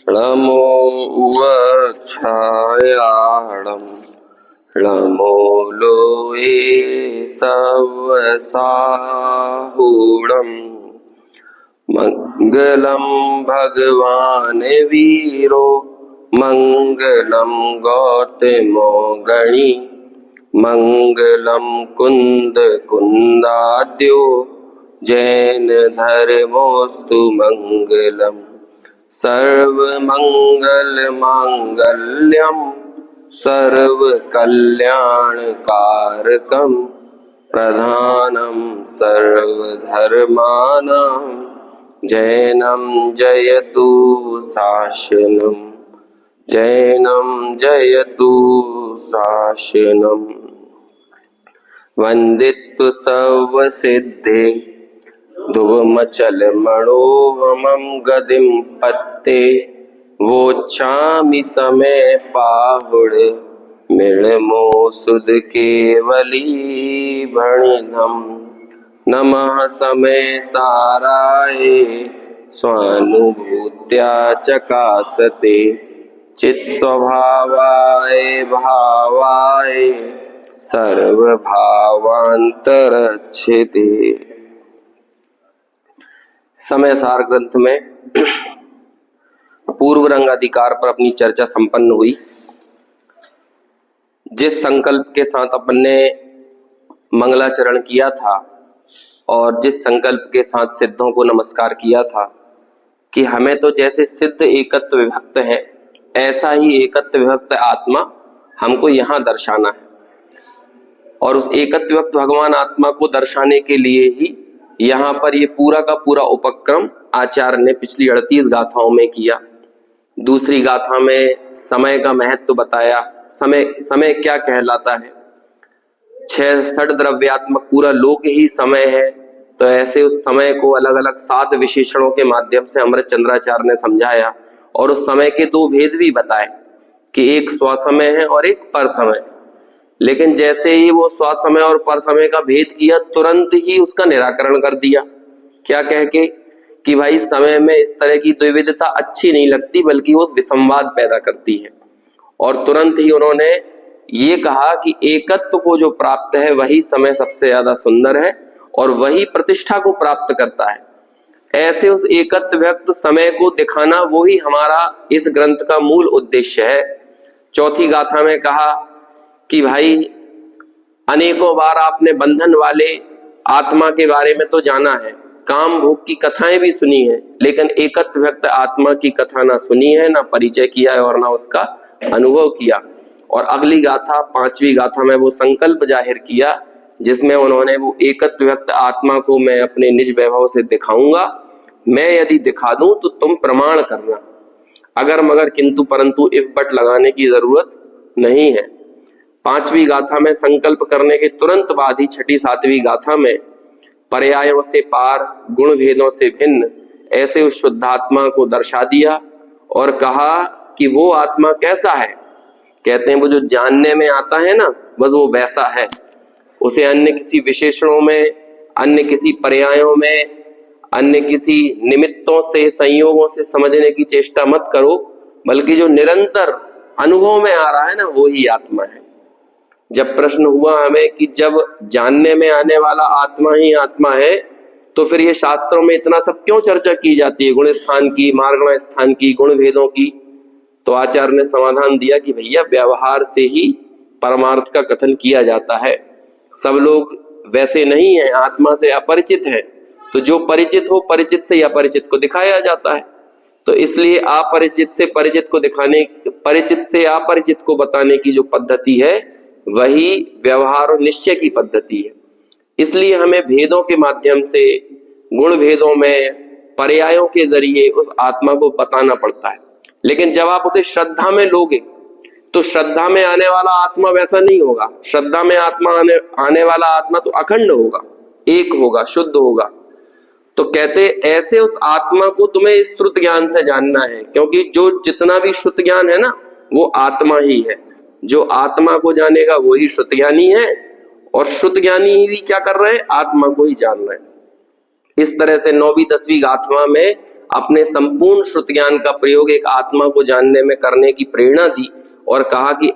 ळमो उवच्छायाळं ळमो लोये सवसाहुळं मंगलं भगवान् वीरो मंगलं गौतमो गणी मंगलं कुंद कुंदाद्यो जैन धर्मोस्तु मंगलम् सर्वमंगल मांगल्यं सर्वकल्याणकारकं प्रधानं सर्वधर्माणां जैनं जयतु शासनं जैनं जयतु शासनं वंदित्व सर्वसिद्धे ध्रुवमचल मणोवमं गदिं पत्ते वोच्छामि समय पाहुड़ मिळमो सुध केवली भणिनम् नमः समय साराय स्वानुभूत्या चकासते चित स्वभावाय भावाय सर्वभावांतरच्छिते। समय सार ग्रंथ में पूर्व रंग अधिकार पर अपनी चर्चा संपन्न हुई। जिस संकल्प के साथ अपन ने मंगलाचरण किया था और जिस संकल्प के साथ सिद्धों को नमस्कार किया था कि हमें तो जैसे सिद्ध एकत्व विभक्त है ऐसा ही एकत्व विभक्त आत्मा हमको यहाँ दर्शाना है, और उस एकत्व विभक्त भगवान आत्मा को दर्शाने के लिए ही यहाँ पर ये पूरा का पूरा उपक्रम आचार्य ने पिछली 38 गाथाओं में किया। दूसरी गाथा में समय का महत्व बताया, समय क्या कहलाता है। 6 द्रव्यात्मक पूरा लोक ही समय है, तो ऐसे उस समय को अलग अलग 7 विशेषणों के माध्यम से अमृत चंद्राचार्य ने समझाया और उस समय के 2 भेद भी बताए कि एक स्वसमय है और एक पर समय। लेकिन जैसे ही वो स्वसमय और पर समय का भेद किया तुरंत ही उसका निराकरण कर दिया। क्या कह के कि भाई समय में इस तरह की द्विविधता अच्छी नहीं लगती बल्कि वो विसंवाद पैदा करती है। और तुरंत ही उन्होंने ये कहा कि एकत्व को जो प्राप्त है वही समय सबसे ज्यादा सुंदर है और वही प्रतिष्ठा को प्राप्त करता है। ऐसे उस एकत्व व्यक्त समय को दिखाना वो ही हमारा इस ग्रंथ का मूल उद्देश्य है। चौथी गाथा में कहा कि भाई अनेकों बार आपने बंधन वाले आत्मा के बारे में तो जाना है, काम भोग की कथाएं भी सुनी है, लेकिन एकत्व व्यक्त आत्मा की कथा ना सुनी है, ना परिचय किया है और ना उसका अनुभव किया। और अगली गाथा 5वीं गाथा में वो संकल्प जाहिर किया जिसमें उन्होंने वो एकत्व व्यक्त आत्मा को मैं अपने निज वैभव से दिखाऊंगा, मैं यदि दिखा दूं तो तुम प्रमाण करना, अगर मगर किंतु परंतु इफ बट लगाने की जरूरत नहीं है। 5वीं गाथा में संकल्प करने के तुरंत बाद ही 6ठी 7वीं गाथा में पर्यायों से पार गुण भेदों से भिन्न ऐसे उस शुद्धात्मा को दर्शा दिया और कहा कि वो आत्मा कैसा है। कहते हैं वो जो जानने में आता है ना बस वो वैसा है, उसे अन्य किसी विशेषणों में, अन्य किसी पर्यायों में, अन्य किसी निमित्तों से संयोगों से समझने की चेष्टा मत करो, बल्कि जो निरंतर अनुभव में आ रहा है ना वो ही आत्मा है। जब प्रश्न हुआ हमें कि जब जानने में आने वाला आत्मा ही आत्मा है तो फिर ये शास्त्रों में इतना सब क्यों चर्चा की जाती है, गुण स्थान की, मार्गण स्थान की, गुण भेदों की। तो आचार्य ने समाधान दिया कि भैया व्यवहार से ही परमार्थ का कथन किया जाता है। सब लोग वैसे नहीं है, आत्मा से अपरिचित है, तो जो परिचित हो परिचित से अपरिचित को दिखाया जाता है। तो इसलिए अपरिचित से परिचित को दिखाने, परिचित से अपरिचित को बताने की जो पद्धति है वही व्यवहार और निश्चय की पद्धति है। इसलिए हमें भेदों के माध्यम से, गुण भेदों में, पर्यायों के जरिए उस आत्मा को बताना पड़ता है। लेकिन जब आप उसे श्रद्धा में लोगे तो श्रद्धा में आने वाला आत्मा वैसा नहीं होगा। श्रद्धा में आने वाला आत्मा तो अखंड होगा, एक होगा, शुद्ध होगा। तो कहते ऐसे उस आत्मा को तुम्हें इस श्रुत ज्ञान से जानना है, क्योंकि जो जितना भी श्रुत ज्ञान है ना वो आत्मा ही है। जो आत्मा को जानेगा वही श्रुत ज्ञानी है, और श्रुत ज्ञानी ही क्या कर रहे हैं, आत्मा को ही जान रहे हैं। इस तरह से 9वीं 10वीं गाथा में अपने संपूर्ण श्रुति ज्ञान का प्रयोग एक आत्मा को जानने में करने की प्रेरणा दी और कहा कि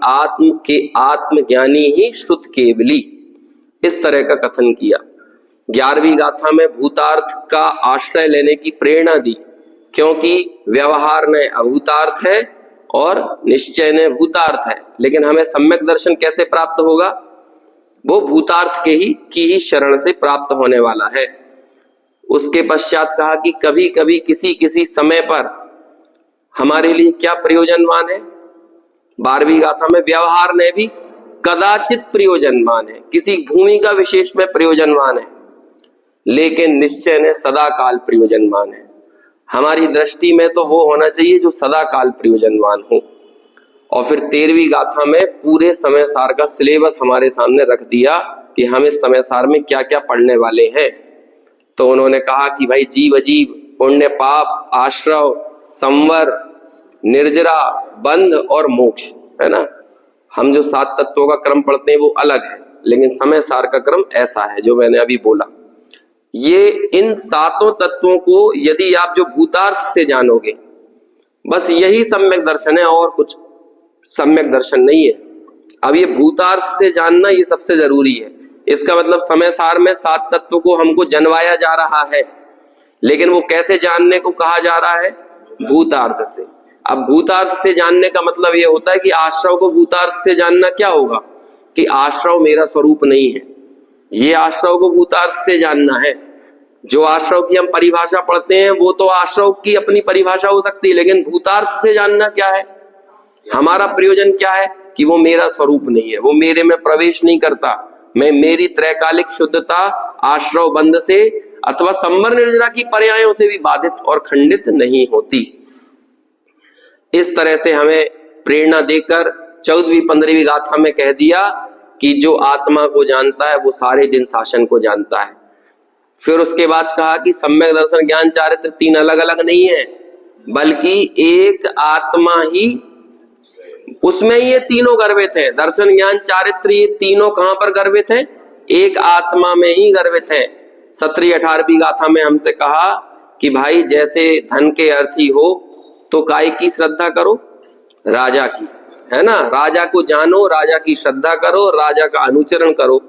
आत्मज्ञानी ही श्रुत केवली, इस तरह का कथन किया। 11वीं गाथा में भूतार्थ का आश्रय लेने की प्रेरणा दी, क्योंकि व्यवहार में अभूतार्थ है और निश्चय ने भूतार्थ है, लेकिन हमें सम्यक दर्शन कैसे प्राप्त होगा? वो भूतार्थ की ही शरण से प्राप्त होने वाला है। उसके पश्चात कहा कि कभी कभी किसी किसी समय पर हमारे लिए क्या प्रयोजनवान है। 12वीं गाथा में व्यवहार ने भी कदाचित प्रयोजनवान है, किसी भूमिका विशेष में प्रयोजनवान है, लेकिन निश्चय ने सदा काल प्रयोजनवान है। हमारी दृष्टि में तो वो होना चाहिए जो सदा काल प्रयोजनवान हो। और फिर 13वीं गाथा में पूरे समय सार का सिलेबस हमारे सामने रख दिया कि हम इस समय सार में क्या क्या पढ़ने वाले हैं। तो उन्होंने कहा कि भाई जीव अजीव, पुण्य पाप, आश्रव, संवर, निर्जरा, बंध और मोक्ष, है ना। हम जो 7 तत्वों का क्रम पढ़ते हैं वो अलग है, लेकिन समय सार का क्रम ऐसा है जो मैंने अभी बोला। ये इन 7 तत्वों को यदि आप जो भूतार्थ से जानोगे, बस यही सम्यक दर्शन है, और कुछ सम्यक दर्शन नहीं है। अब ये भूतार्थ से जानना ये सबसे जरूरी है। इसका मतलब समय सार में 7 तत्व को हमको जनवाया जा रहा है, लेकिन वो कैसे जानने को कहा जा रहा है? भूतार्थ से। अब भूतार्थ से जानने का मतलब ये होता है कि आश्रव को भूतार्थ से जानना क्या होगा कि आश्रव मेरा स्वरूप नहीं है, ये आश्रव को भूतार्थ से जानना है। जो आश्रव की हम परिभाषा पढ़ते हैं वो तो आश्रव की अपनी परिभाषा हो सकती है, लेकिन भूतार्थ से जानना क्या है? हमारा प्रयोजन क्या है कि वो मेरा स्वरूप नहीं है, वो मेरे में प्रवेश नहीं करता, मैं मेरी त्रैकालिक शुद्धता आश्रव बंध से अथवा संवर निर्जरा की पर्यायों से भी बाधित और खंडित नहीं होती। इस तरह से हमें प्रेरणा देकर 14वीं 15वीं गाथा में कह दिया कि जो आत्मा को जानता है वो सारे जिन शासन को जानता है। फिर उसके बाद कहा कि सम्यक दर्शन ज्ञान चारित्र 3 अलग अलग नहीं है, बल्कि एक आत्मा ही, उसमें ये तीनों गर्भित हैं। दर्शन ज्ञान चारित्र ये तीनों कहां पर गर्भित हैं? एक आत्मा में ही गर्भित हैं। 17वीं 18वीं गाथा में हमसे कहा कि भाई जैसे धन के अर्थी हो तो काय की श्रद्धा करो? राजा की, है ना। राजा को जानो, राजा की श्रद्धा करो, राजा का अनुचरण करो।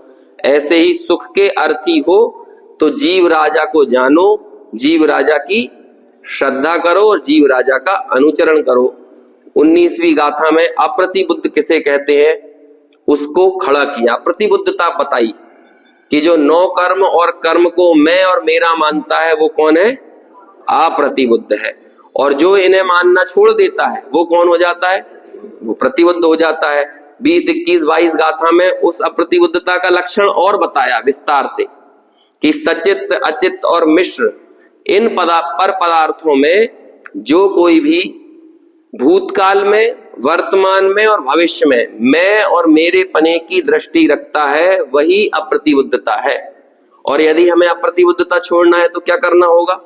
ऐसे ही सुख के अर्थी हो तो जीव राजा को जानो, जीव राजा की श्रद्धा करो और जीव राजा का अनुचरण करो। 19वीं गाथा में अप्रतिबुद्ध किसे कहते हैं उसको खड़ा किया, प्रतिबुद्धता बताई कि जो 9 कर्म और कर्म को मैं और मेरा मानता है वो कौन है? अप्रतिबुद्ध है। और जो इन्हें मानना छोड़ देता है वो कौन हो जाता है? वो प्रतिबुद्ध हो जाता है। 20, 21, 22 गाथा में उस अप्रतिबुद्धता का लक्षण और बताया विस्तार से कि सचित, अचित और मिश्र इन पर पदार्थों में जो कोई भी भूतकाल में, वर्तमान में और भविष्य में मैं और मेरे पने की दृष्टि रखता है वही अप्रतिबुद्धता है। और यदि हमें अप्रतिबुद्धता छोड़ना है तो क्या करना होगा?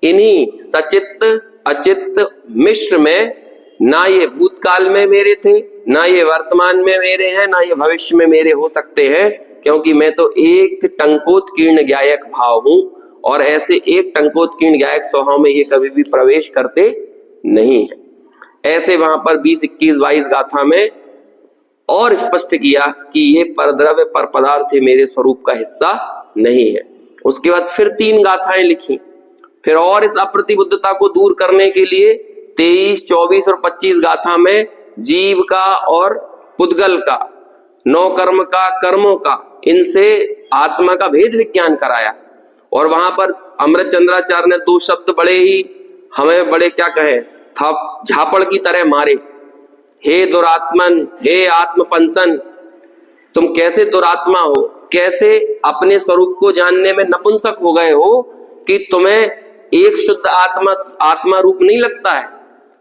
इन्हीं सचित, अचित, मिश्र में ना ये भूतकाल में मेरे थे, ना ये वर्तमान में मेरे हैं, ना ये भविष्य में मेरे हो सकते हैं, क्योंकि मैं तो एक टंकोत्कीर्ण ज्ञायक भाव हूं, और ऐसे एक टंकोत्कीर्ण ज्ञायक स्वभाव में ये कभी भी प्रवेश करते नहीं है। ऐसे वहां पर 20, 21, 22 गाथा में और स्पष्ट किया कि ये परद्रव्य पर पदार्थ मेरे स्वरूप का हिस्सा नहीं है। उसके बाद फिर 3 गाथाएं लिखी, फिर और इस अप्रतिबुद्धता को दूर करने के लिए 23, 24 और 25 गाथा में जीव का और पुद्गल का, 9 कर्म का, कर्मों का, इनसे आत्मा का भेद विज्ञान कराया। और वहां पर अमृत चंद्राचार्य ने 2 शब्द बड़े ही हमें बड़े क्या कहे था, झापड़ की तरह मारे। हे दुरात्मन, हे आत्मपंसन, तुम कैसे दुरात्मा हो, कैसे अपने स्वरूप को जानने में नपुंसक हो गए हो कि तुम्हें एक शुद्ध आत्मा रूप नहीं लगता है।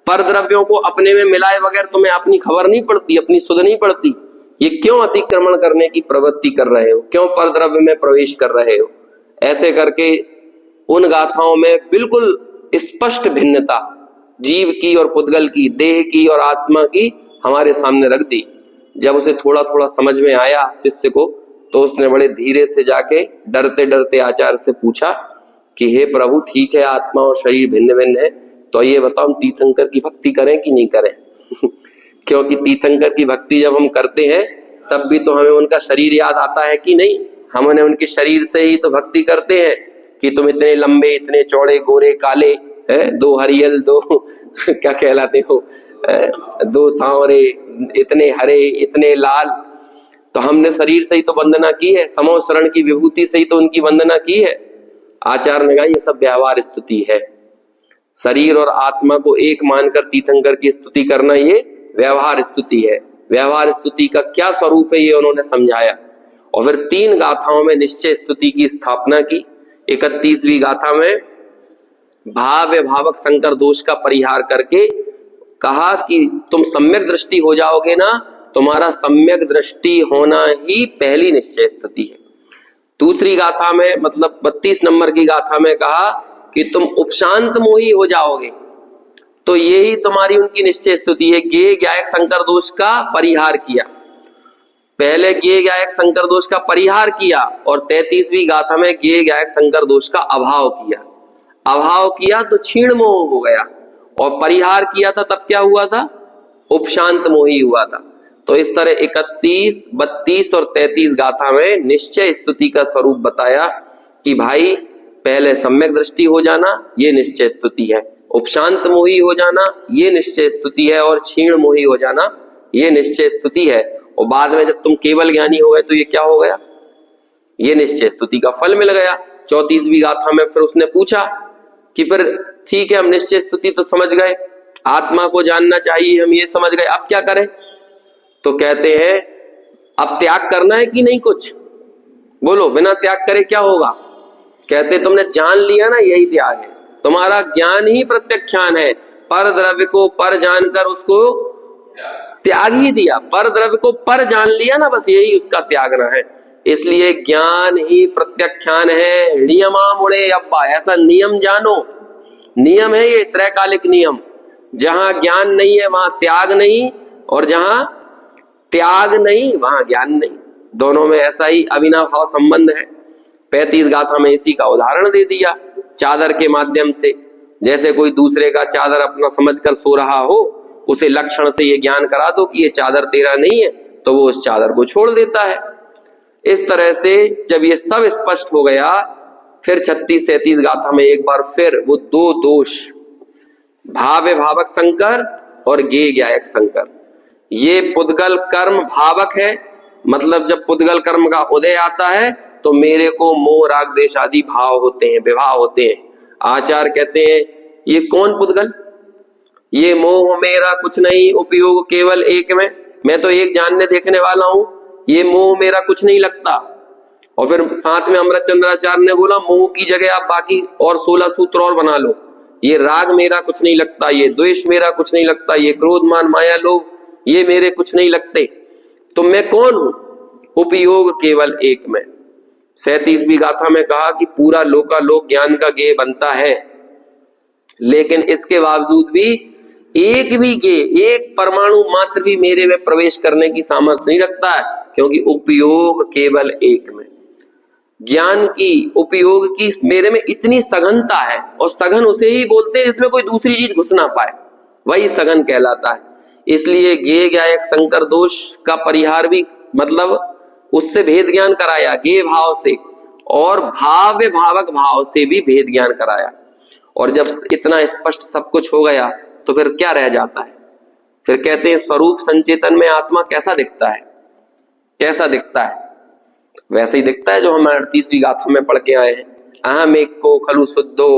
पर द्रव्यों को अपने में मिलाए बगैर तुम्हें अपनी खबर नहीं पड़ती, अपनी सुध नहीं पड़ती। ये क्यों अतिक्रमण करने की प्रवृत्ति कर रहे हो, क्यों पर द्रव्य में प्रवेश कर रहे हो? ऐसे करके उन गाथाओं में बिल्कुल स्पष्ट भिन्नता जीव की और पुद्गल की, देह की और आत्मा की हमारे सामने रख दी। जब उसे थोड़ा थोड़ा समझ में आया शिष्य को, तो उसने बड़े धीरे से जाके डरते डरते आचार्य से पूछा कि हे प्रभु ठीक है आत्मा और शरीर भिन्न भिन्न है, तो ये बताओ हम तीर्थंकर की भक्ति करें कि नहीं करें? क्योंकि तीर्थंकर की भक्ति जब हम करते हैं तब भी तो हमें उनका शरीर याद आता है कि नहीं? हम उन्हें उनके शरीर से ही तो भक्ति करते हैं कि तुम इतने लंबे, इतने चौड़े, गोरे, काले, दो हरियल, दो क्या कहलाते हो, दो सांवरे, इतने हरे, इतने लाल। तो हमने शरीर से ही तो वंदना की है, समो शरण की विभूति से ही तो उनकी वंदना की है। आचार्य ने कहा ये सब व्यवहार स्तुति है। शरीर और आत्मा को एक मानकर तीर्थंकर की स्तुति करना ये व्यवहार स्तुति है। व्यवहार स्तुति का क्या स्वरूप है ये उन्होंने समझाया। और फिर 3 गाथाओं में निश्चय स्तुति की स्थापना की। 31वीं गाथा में भाव्य भावक संकर दोष का परिहार करके कहा कि तुम सम्यक दृष्टि हो जाओगे ना, तुम्हारा सम्यक दृष्टि होना ही पहली निश्चय स्तुति है। दूसरी गाथा में मतलब 32 नंबर की गाथा में कहा कि तुम उपशांत मोही हो जाओगे, तो यही तुम्हारी उनकी निश्चय स्तुति है। ज्ञेय ज्ञायक संकर दोष का परिहार किया, पहले ज्ञेय ज्ञायक संकर दोष का परिहार किया और 33वीं गाथा में ज्ञेय ज्ञायक संकर दोष का अभाव किया। अभाव किया तो क्षीण मोह हो गया, और परिहार किया था तब क्या हुआ था? उपशांत मोही हुआ था। तो इस तरह 31, 32 और 33 गाथा में निश्चय स्तुति का स्वरूप बताया कि भाई पहले सम्यक दृष्टि हो जाना ये निश्चय स्तुति है, उपशांत मोही हो जाना ये निश्चय स्तुति है, और क्षीण मोही हो जाना ये निश्चय स्तुति है। और बाद में जब तुम केवल ज्ञानी हो गए तो ये क्या हो गया? ये निश्चय स्तुति का फल मिल गया। 34वीं गाथा में फिर उसने पूछा कि फिर ठीक है हम निश्चय स्तुति तो समझ गए, आत्मा को जानना चाहिए हम ये समझ गए, अब क्या करें? तो कहते हैं अब त्याग करना है कि नहीं? कुछ बोलो, बिना त्याग करे क्या होगा? कहते तुमने जान लिया ना, यही त्याग है। तुम्हारा ज्ञान ही प्रत्यक्षान है। पर द्रव्य को पर जानकर उसको त्याग ही दिया। पर द्रव्य को पर जान लिया ना, बस यही उसका त्यागना है। इसलिए ज्ञान ही प्रत्यक्षान है। नियमा मुड़े अब्बा, ऐसा नियम जानो। नियम है ये त्रैकालिक नियम। जहां ज्ञान नहीं है वहां त्याग नहीं, और जहां त्याग नहीं वहां ज्ञान नहीं। दोनों में ऐसा ही अविनाभाव संबंध है। 35 गाथा में इसी का उदाहरण दे दिया चादर के माध्यम से। जैसे कोई दूसरे का चादर अपना समझकर सो रहा हो, उसे लक्षण से ये ज्ञान करा दो कि ये चादर तेरा नहीं है, तो वो उस चादर को छोड़ देता है। इस तरह से जब ये सब स्पष्ट हो गया, फिर 36-37 गाथा में एक बार फिर वो 2 दोष, भाव्य भावक संकर और ज्ञेय ज्ञायक संकर। ये पुद्गल कर्म भावक है, मतलब जब पुद्गल कर्म का उदय आता है तो मेरे को मोह राग देश आदि भाव होते हैं, विभाव होते हैं। आचार्य कहते हैं ये कौन पुद्गल? ये मोह मेरा कुछ नहीं, उपयोग केवल एक में, मैं तो एक जानने देखने वाला हूं, ये मोह मेरा कुछ नहीं लगता। और फिर साथ में अमृत चंद्राचार्य ने बोला मोह की जगह आप बाकी और 16 सूत्र और बना लो। ये राग मेरा कुछ नहीं लगता, ये द्वेष मेरा कुछ नहीं लगता, ये क्रोध मान माया लोभ ये मेरे कुछ नहीं लगते। तो मैं कौन हूं? उपयोग केवल एक में। 37वीं गाथा में कहा कि पूरा लोकालोक ज्ञान का ज्ञेय बनता है, लेकिन इसके बावजूद भी एक भी ज्ञेय, एक परमाणु मात्र भी मेरे में प्रवेश करने की सामर्थ्य नहीं रखता है, क्योंकि उपयोग केवल एक में। ज्ञान की, उपयोग की मेरे में इतनी सघनता है, और सघन उसे ही बोलते हैं जिसमें कोई दूसरी चीज घुस ना पाए, वही सघन कहलाता है। इसलिए ज्ञेय ज्ञायक संकर दोष का परिहार भी मतलब उससे भेद ज्ञान कराया ज्ञेय भाव से, और भाव्य भावक भाव से भी भेद ज्ञान कराया। और जब इतना स्पष्ट सब कुछ हो गया तो फिर क्या रह जाता है? फिर कहते हैं स्वरूप संचेतन में आत्मा कैसा दिखता है? कैसा दिखता है? वैसे ही दिखता है जो हम 38वीं गाथा में पढ़ के आए हैं। अहम एक को खलु शुद्धो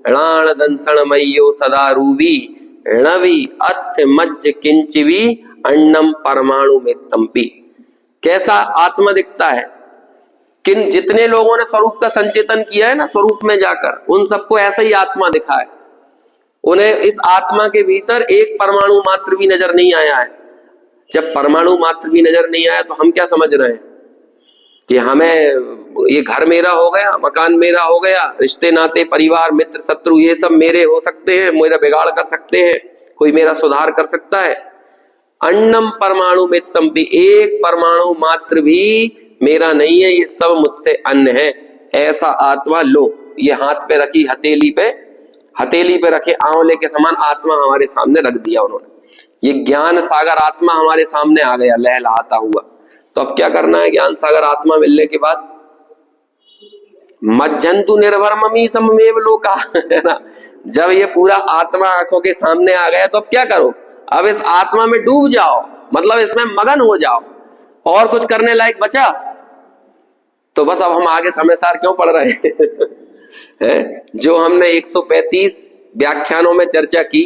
णाण दंसण मय्यो सदा रूबी णवी अथ मज्ज किंचिवी अन्नम परमाणु में तंपी। कैसा आत्मा दिखता है? किन जितने लोगों ने स्वरूप का संचेतन किया है ना, स्वरूप में जाकर, उन सबको ऐसा ही आत्मा दिखा है। उन्हें इस आत्मा के भीतर एक परमाणु मात्र भी नजर नहीं आया है। जब परमाणु मात्र भी नजर नहीं आया तो हम क्या समझ रहे हैं कि हमें ये घर मेरा हो गया, मकान मेरा हो गया, रिश्ते नाते परिवार मित्र शत्रु ये सब मेरे हो सकते हैं, मेरा बिगाड़ कर सकते हैं, कोई मेरा सुधार कर सकता है। अन्नम परमाणु मित्तम भी, एक परमाणु मात्र भी मेरा नहीं है, ये सब मुझसे अन्न है। ऐसा आत्मा लो, ये हाथ पे रखी हथेली पे रखे आंवले के समान आत्मा हमारे सामने रख दिया उन्होंने। ये ज्ञान सागर आत्मा हमारे सामने आ गया लहलहाता हुआ। तो अब क्या करना है ज्ञान सागर आत्मा मिलने के बाद? मज्जंतु निर्भर ममी सममेव लोका, है ना। जब ये पूरा आत्मा आंखों के सामने आ गया तो अब क्या करो? अब इस आत्मा में डूब जाओ, मतलब इसमें मगन हो जाओ। और कुछ करने लायक बचा? तो बस अब हम आगे समय सार क्यों पढ़ रहे हैं? जो हमने 135 व्याख्यानों में चर्चा की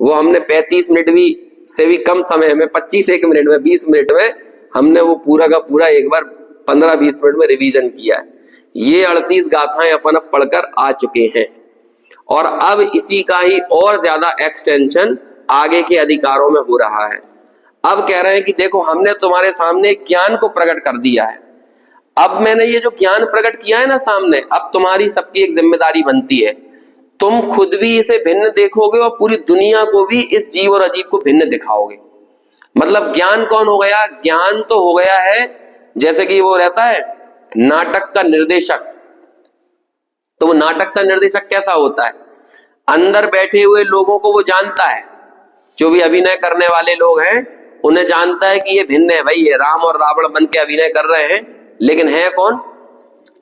वो हमने 35 मिनट भी से भी कम समय में 25 मिनट में 20 मिनट में हमने वो पूरा का पूरा एक बार 15-20 मिनट में रिवीजन किया है। ये 38 गाथाएं अपन अब पढ़कर आ चुके हैं और अब इसी का ही और ज्यादा एक्सटेंशन आगे के अधिकारों में हो रहा है। अब कह रहे हैं कि देखो हमने तुम्हारे सामने ज्ञान को प्रकट कर दिया है। अब मैंने ये जो ज्ञान प्रकट किया है ना सामने, अब तुम्हारी सबकी एक जिम्मेदारी बनती है, तुम खुद भी इसे भिन्न देखोगे और पूरी दुनिया को भी इस जीव और अजीब को भिन्न दिखाओगे। मतलब ज्ञान कौन हो गया? ज्ञान तो हो गया है जैसे कि वो रहता है नाटक का निर्देशक। तो वो नाटक का निर्देशक कैसा होता है? अंदर बैठे हुए लोगों को वो जानता है, जो भी अभिनय करने वाले लोग हैं उन्हें जानता है कि ये भिन्न है, भाई ये राम और रावण बन के अभिनय कर रहे हैं, लेकिन है कौन?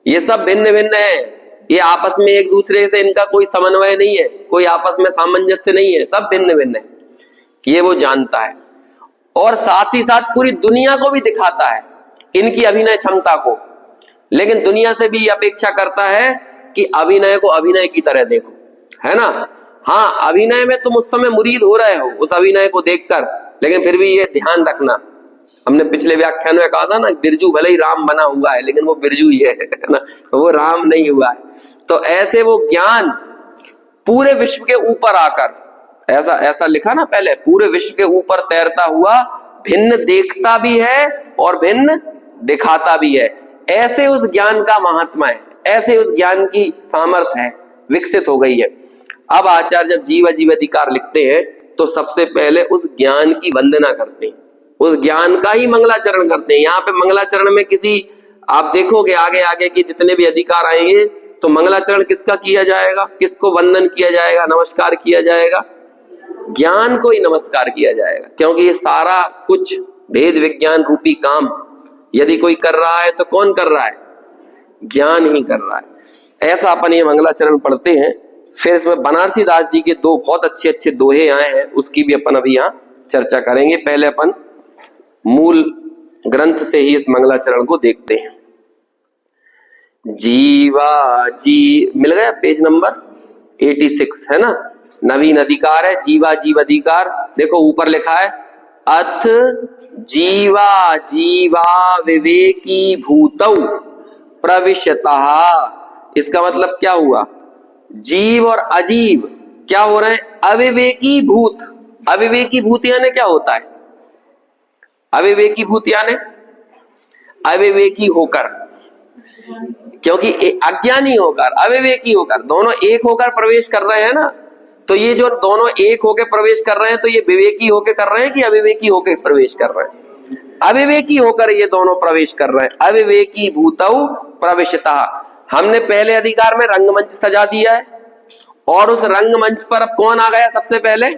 ये सब भिन्न भिन्न है। ये आपस में एक दूसरे से इनका कोई समन्वय नहीं है, कोई आपस में सामंजस्य नहीं है, सब भिन्न भिन्न है, ये वो जानता है। और साथ ही साथ पूरी दुनिया को भी दिखाता है इनकी अभिनय क्षमता को, लेकिन दुनिया से भी अपेक्षा करता है कि अभिनय को अभिनय की तरह देखो, है ना। हाँ, अभिनय में तुम उस समय मुरीद हो रहे हो उस अभिनय को देखकर, लेकिन फिर भी ये ध्यान रखना, हमने पिछले व्याख्यान में कहा था ना, बिरजू भले ही राम बना हुआ है लेकिन वो बिरजू ही है ना, वो राम नहीं हुआ है। तो ऐसे वो ज्ञान पूरे विश्व के ऊपर आकर, ऐसा लिखा ना पहले, पूरे विश्व के ऊपर तैरता हुआ भिन्न देखता भी है और भिन्न दिखाता भी है। ऐसे उस ज्ञान का महात्मा है, ऐसे उस ज्ञान की सामर्थ्य है, विकसित हो गई है। अब आचार्य जब जीव अजीव अधिकार लिखते हैं तो सबसे पहले उस ज्ञान की वंदना करते हैं, उस ज्ञान का ही मंगलाचरण करते हैं। यहाँ पे मंगलाचरण में किसी, आप देखोगे आगे आगे की जितने भी अधिकार आएंगे तो मंगलाचरण किसका किया जाएगा, किसको वंदन किया जाएगा, नमस्कार किया जाएगा? ज्ञान को ही नमस्कार किया जाएगा, क्योंकि ये सारा कुछ भेद विज्ञान रूपी काम यदि कोई कर रहा है तो कौन कर रहा है? ज्ञान ही कर रहा है। ऐसा अपन ये मंगलाचरण पढ़ते हैं। फिर इसमें बनारसी दास जी के दो बहुत अच्छे अच्छे दोहे आए हैं, उसकी भी अपन अभी यहाँ चर्चा करेंगे। पहले अपन मूल ग्रंथ से ही इस मंगलाचरण को देखते हैं। जीवा जी मिल गया, पेज नंबर 86 है ना, नवीन अधिकार है, जीवा जीव अधिकार। देखो ऊपर लिखा है अथ जीवा जीवा विवेकी भूतौ प्रविशतः। इसका मतलब क्या हुआ? जीव और अजीव क्या हो रहे हैं? अविवेकी भूत। अविवेकी भूत यानी क्या होता है? अविवेकी भूत यानी अविवेकी होकर, क्योंकि अज्ञानी होकर अविवेकी होकर दोनों एक होकर प्रवेश कर रहे हैं ना। तो ये जो दोनों एक होकर प्रवेश कर रहे हैं तो ये विवेकी होकर कर रहे हैं कि अविवेकी होकर प्रवेश कर रहे हैं? अविवेकी होकर ये दोनों प्रवेश कर रहे हैं। अविवेकी भूतौ प्रविशतः। हमने पहले अधिकार में रंगमंच सजा दिया है और उस रंगमंच पर अब कौन आ गया? सबसे पहले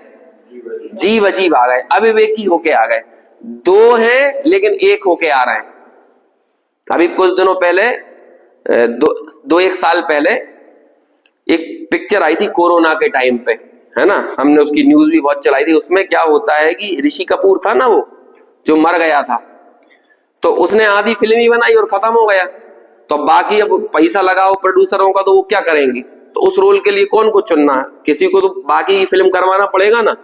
जीव अजीब आ गए, अविवेकी होके आ गए। दो हैं लेकिन एक होके आ रहे हैं। अभी कुछ दिनों पहले एक साल पहले एक पिक्चर आई थी कोरोना के टाइम पे, है ना, हमने उसकी न्यूज भी बहुत चलाई थी। उसमें क्या होता है कि ऋषि कपूर था ना, वो जो मर गया था, तो उसने आधी फिल्म ही बनाई और खत्म हो गया। तो बाकी अब पैसा लगाओ प्रोड्यूसरों का, तो वो क्या करेंगे? तो उस रोल के लिए कौन को चुनना है? किसी को तो बाकी की फिल्म करवाना पड़ेगा ना।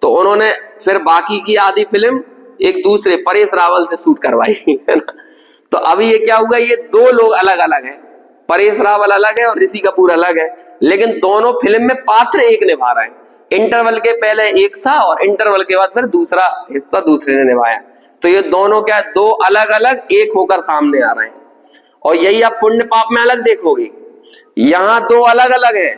तो उन्होंने फिर बाकी की आधी फिल्म एक दूसरे परेश रावल से शूट करवाई, है ना। तो अभी ये क्या हुआ, ये दो लोग अलग अलग हैं, परेश रावल अलग है और ऋषि कपूर अलग है, लेकिन दोनों फिल्म में पात्र एक निभा रहे हैं। इंटरवल के पहले एक था और इंटरवल के बाद फिर दूसरा हिस्सा दूसरे ने निभाया। तो ये दोनों क्या, दो अलग अलग एक होकर सामने आ रहे हैं। और यही आप पुण्य पाप में अलग देखोगे, यहां दो अलग अलग है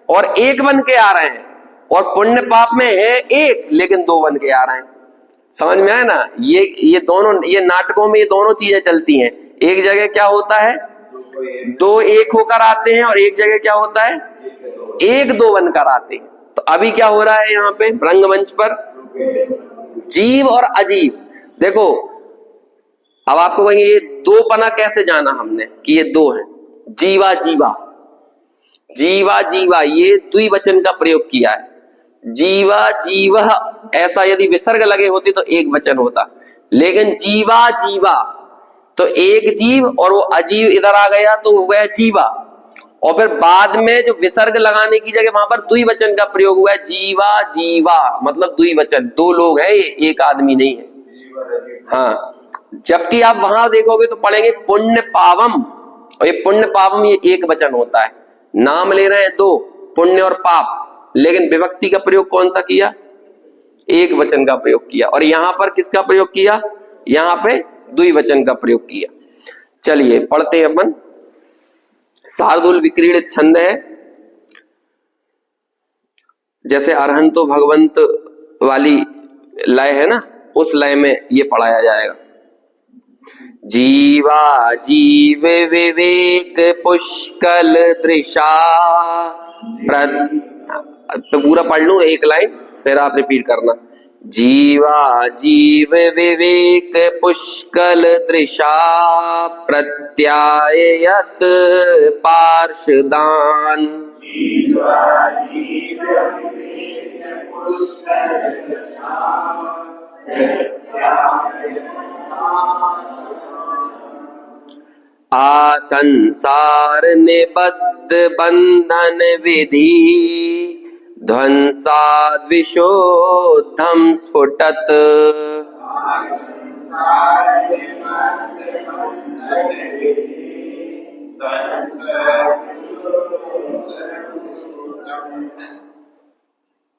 और एक बन के आ रहे हैं, और पुण्य पाप में है एक लेकिन दो बन के आ रहे हैं। समझ में आया ना? ये दोनों, ये नाटकों में ये दोनों चीजें चलती हैं। एक जगह क्या होता है, दो एक होकर आते हैं और एक जगह क्या होता है, एक दो बनकर आते हैं। तो अभी क्या हो रहा है यहाँ पे रंगमंच पर, जीव और अजीब। देखो अब आपको कहेंगे ये दो पना कैसे जाना हमने कि ये दो हैं, जीवा जीवा, जीवा जीवा ये द्विवचन का प्रयोग किया है। जीवा जीव ऐसा यदि विसर्ग लगे होते तो एक वचन होता, लेकिन जीवा जीवा तो एक जीव और वो अजीव इधर आ गया तो हो गया जीवा, और फिर बाद में जो विसर्ग लगाने की जगह वहां पर द्विवचन का प्रयोग हुआ है, जीवा जीवा मतलब द्विवचन, दो लोग हैं ये, एक आदमी नहीं है। हाँ, जबकि आप वहां देखोगे तो पढ़ेंगे पुण्य पावम, और ये पुण्य पावम ये एक वचन होता है, नाम ले रहे हैं दो, पुण्य और पाप, लेकिन विभक्ति का प्रयोग कौन सा किया, एक वचन का प्रयोग किया। और यहां पर किसका प्रयोग किया, यहां पे द्विवचन का प्रयोग किया। चलिए पढ़ते हैं अपन। शार्दूल विक्रीडित छंद है, जैसे अरहंतो भगवंत वाली लय है ना, उस लय में ये पढ़ाया जाएगा। जीवा जीव विवेक पुष्कल दृशा, तो पूरा पढ़ लूं एक लाइन फिर आप रिपीट करना। जीवा जीव विवेक पुष्कल दृशा, प्रत्यायत पार्षदान। जीवा जीव विवेक पुष्कल दृशा, आ संसार निबद्ध बंधन विधि, ध्वंसाद् विशोद्धम स्फुटत।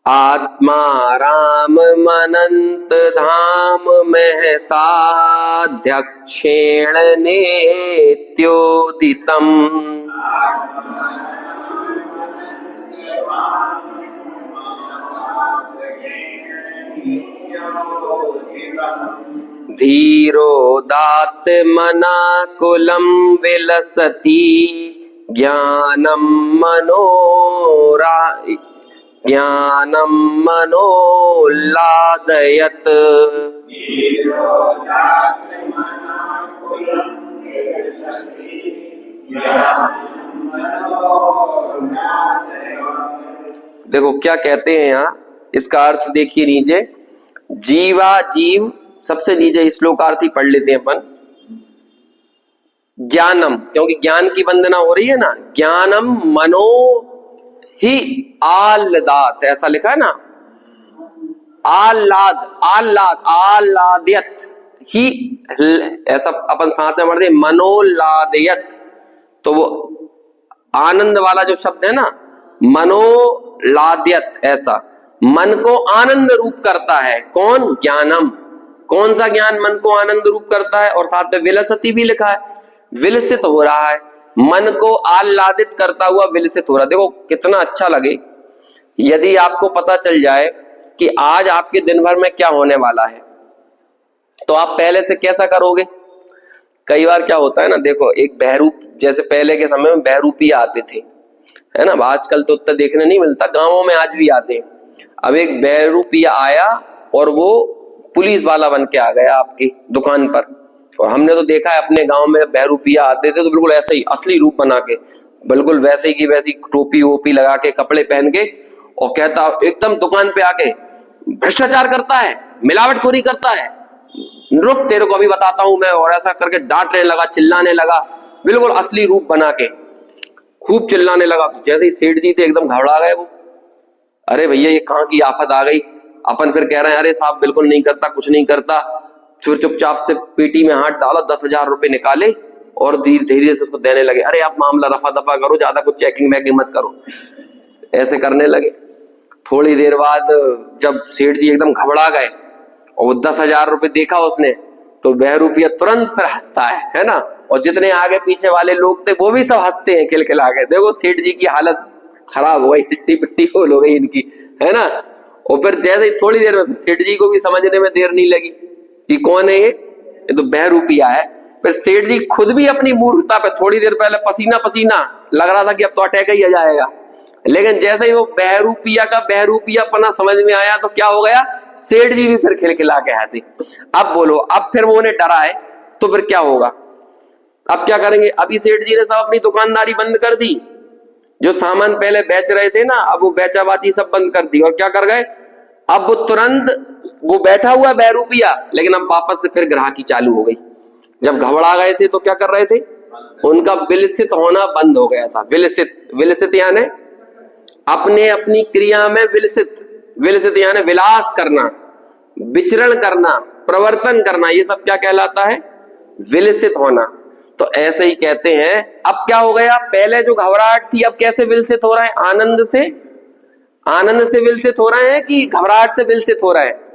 आत्मा राम मनंत धाम में साध्यक्षेण नेत्योदितम। धीरोदात्मना कुलं विलसति, ज्ञानं मनोल्लादयत्। देखो क्या कहते हैं यहाँ, इसका अर्थ देखिए नीचे, जीवा जीव सबसे नीचे श्लोकार्थ ही पढ़ लेते हैं अपन। ज्ञानम, क्योंकि ज्ञान की वंदना हो रही है ना, ज्ञानम मनो ही आह्लादात, ऐसा लिखा है ना, आह्लाद आह्लाद आह्लादयत ही, ऐसा अपन साथ में पढ़ते मनोल्लादयत, तो वो आनंद वाला जो शब्द है ना, मनोलाद्यत, ऐसा मन को आनंद रूप करता है। कौन, ज्ञानम, कौन सा ज्ञान मन को आनंद रूप करता है, और साथ में विलसती भी लिखा है, विलसित हो रहा है, मन को आह्लादित करता हुआ विलसित हो रहा है। देखो कितना अच्छा लगे यदि आपको पता चल जाए कि आज आपके दिन भर में क्या होने वाला है, तो आप पहले से कैसा करोगे। कई बार क्या होता है ना, देखो एक बहरूप, जैसे पहले के समय में बहरूपिया आते थे, है ना, आजकल तो उतना देखने नहीं मिलता, गांवों में आज भी आते हैं। अब एक बहरूपिया आया और वो पुलिस वाला बन के आ गया आपकी दुकान पर, और हमने तो देखा है अपने गांव में बहरूपिया आते थे तो बिल्कुल ऐसे ही असली रूप बना के, बिल्कुल वैसे ही की वैसी टोपी वोपी लगा के, कपड़े पहन के, और कहता एकदम दुकान पे आके भ्रष्टाचार करता है, मिलावटखोरी करता है, रुक तेरे को अभी बताता हूं मैं, और ऐसा करके डांटने लगा, चिल्लाने लगा, बिल्कुल असली रूप बना के खूब चिल्लाने लगा। जैसे ही सेठ जी थे एकदम घबरा गए वो, अरे भैया ये कहाँ की आफत आ गई। अपन फिर कह रहे हैं अरे साहब बिल्कुल नहीं करता, कुछ नहीं करता। फिर चुपचाप से पेटी में हाथ डाला, 10,000 रुपए निकाले और धीरे धीरे से उसको देने लगे। अरे आप मामला रफा दफा करो, ज्यादा कुछ चेकिंग मैकिंग मत करो, ऐसे करने लगे। थोड़ी देर बाद जब सेठ जी एकदम घबरा गए और वो 10,000 रुपए देखा उसने, तो बहरूपिया तुरंत फिर हंसता है ना, और जितने आगे पीछे वाले लोग थे वो भी सब हंसते हैं खिलखिला के। देखो सेठ जी की हालत खराब हो गई, सिट्टी पिट्टी होल हो गई इनकी, है ना। और फिर जैसे ही थोड़ी देर में सेठ जी को भी समझने में देर नहीं लगी कि कौन है ये तो बहरूपिया है। फिर सेठ जी खुद भी अपनी मूर्खता पे थोड़ी देर पहले पसीना पसीना लग रहा था कि अब तो अटैक ही आ जाएगा, लेकिन जैसे ही वो बहरूपिया का बहरूपियापना समझ में आया तो क्या हो गया, सेठ जी भी फिर खिलखिला के हंसे। अब बोलो, अब फिर वो उन्हें डरा है तो फिर क्या होगा, अब क्या करेंगे। अभी सेठ जी ने सब अपनी दुकानदारी बंद कर दी, जो सामान पहले बेच रहे थे ना, अब वो बेचाबाजी सब बंद कर दी और क्या कर गए, अब वो तुरंत वो बैठा हुआ बहरूपिया, लेकिन अब वापस से फिर ग्राहकी चालू हो गई। जब घबरा गए थे तो क्या कर रहे थे, उनका विलसित होना बंद हो गया था। विलसित, विलसित यानी अपने अपनी क्रिया में विलसित, विलसित यानी विलास करना, विचरण करना, प्रवर्तन करना, ये सब क्या कहलाता है, विलसित होना। तो ऐसे ही कहते हैं, अब क्या हो गया, पहले जो घबराहट थी अब कैसे विलसित हो रहा है, आनंद से, आनंद से विलसित हो रहे हैं कि घबराहट से विलसित हो रहे हैं।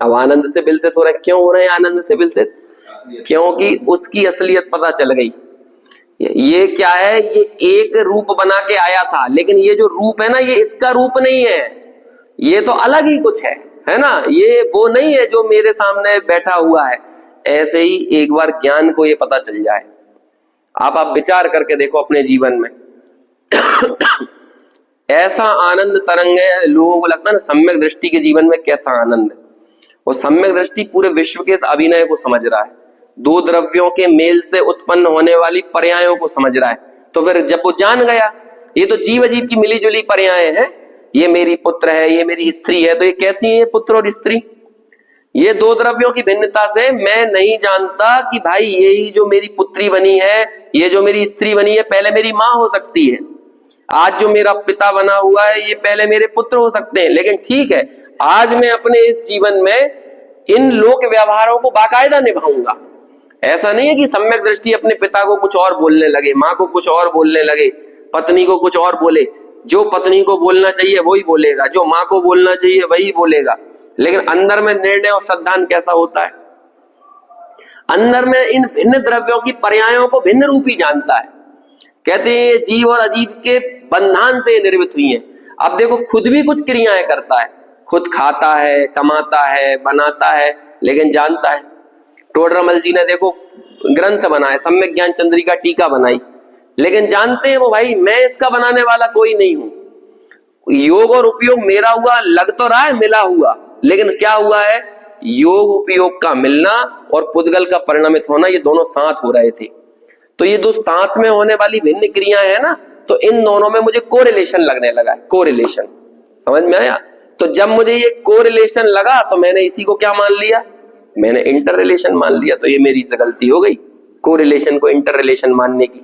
अब आनंद से विलसित हो रहे हैं, क्यों हो रहे हैं आनंद से विलसित, क्योंकि उसकी असलियत पता चल गई। ये क्या है, ये एक रूप बना के आया था, लेकिन ये जो रूप है ना, ये इसका रूप नहीं है, ये तो अलग ही कुछ है ना, ये वो नहीं है जो मेरे सामने बैठा हुआ है। ऐसे ही एक बार ज्ञान को ये पता चल जाए, आप विचार करके देखो अपने जीवन में ऐसा आनंद तरंग है, लोगों को लगता है ना सम्यक दृष्टि के जीवन में कैसा आनंद है। वो सम्यक दृष्टि पूरे विश्व के अभिनय को समझ रहा है, दो द्रव्यों के मेल से उत्पन्न होने वाली पर्यायों को समझ रहा है। तो फिर जब वो जान गया ये तो जीव अजीव की मिली जुली पर्याय हैं, ये मेरी पुत्र है, ये मेरी स्त्री है, तो ये कैसी है पुत्र और स्त्री, ये दो द्रव्यों की भिन्नता से मैं नहीं जानता कि भाई यही जो मेरी पुत्री बनी है, ये जो मेरी स्त्री बनी है, पहले मेरी माँ हो सकती है, आज जो मेरा पिता बना हुआ है ये पहले मेरे पुत्र हो सकते हैं। लेकिन ठीक है, आज मैं अपने इस जीवन में इन लोक व्यवहारों को बाकायदा निभाऊंगा। ऐसा नहीं है कि सम्यक दृष्टि अपने पिता को कुछ और बोलने लगे, माँ को कुछ और बोलने लगे, पत्नी को कुछ और बोले। जो पत्नी को बोलना चाहिए वही बोलेगा, जो माँ को बोलना चाहिए वही बोलेगा, लेकिन अंदर में निर्णय और सिद्धांत कैसा होता है, अंदर में इन भिन्न द्रव्यों की पर्यायों को भिन्न रूप ही जानता है। कहते हैं ये जीव और अजीव के बंधन से निर्मित हुई है। अब देखो खुद भी कुछ क्रियाएं करता है, खुद खाता है, कमाता है, बनाता है, लेकिन जानता है। टोडरमल जी ने देखो ग्रंथ बनाए, सम्यक ज्ञान चंद्रिका टीका बनाई, लेकिन जानते हैं वो भाई मैं इसका बनाने वाला कोई नहीं हूं। योग और उपयोग मेरा हुआ, लग तो रहा है मिला हुआ, लेकिन क्या हुआ है, योग उपयोग का मिलना और पुद्गल का परिणमित होना, ये दोनों साथ हो रहे थे। तो ये दो साथ में होने वाली भिन्न क्रियाएं है ना, तो इन दोनों में मुझे कोरिलेशन लगने लगा है। कोरिलेशन समझ में आया। तो जब मुझे ये कोरिलेशन लगा तो मैंने इसी को क्या मान लिया, मैंने इंटर रिलेशन मान लिया। तो ये मेरी से गलती हो गई, कोरिलेशन को इंटर रिलेशन मानने की।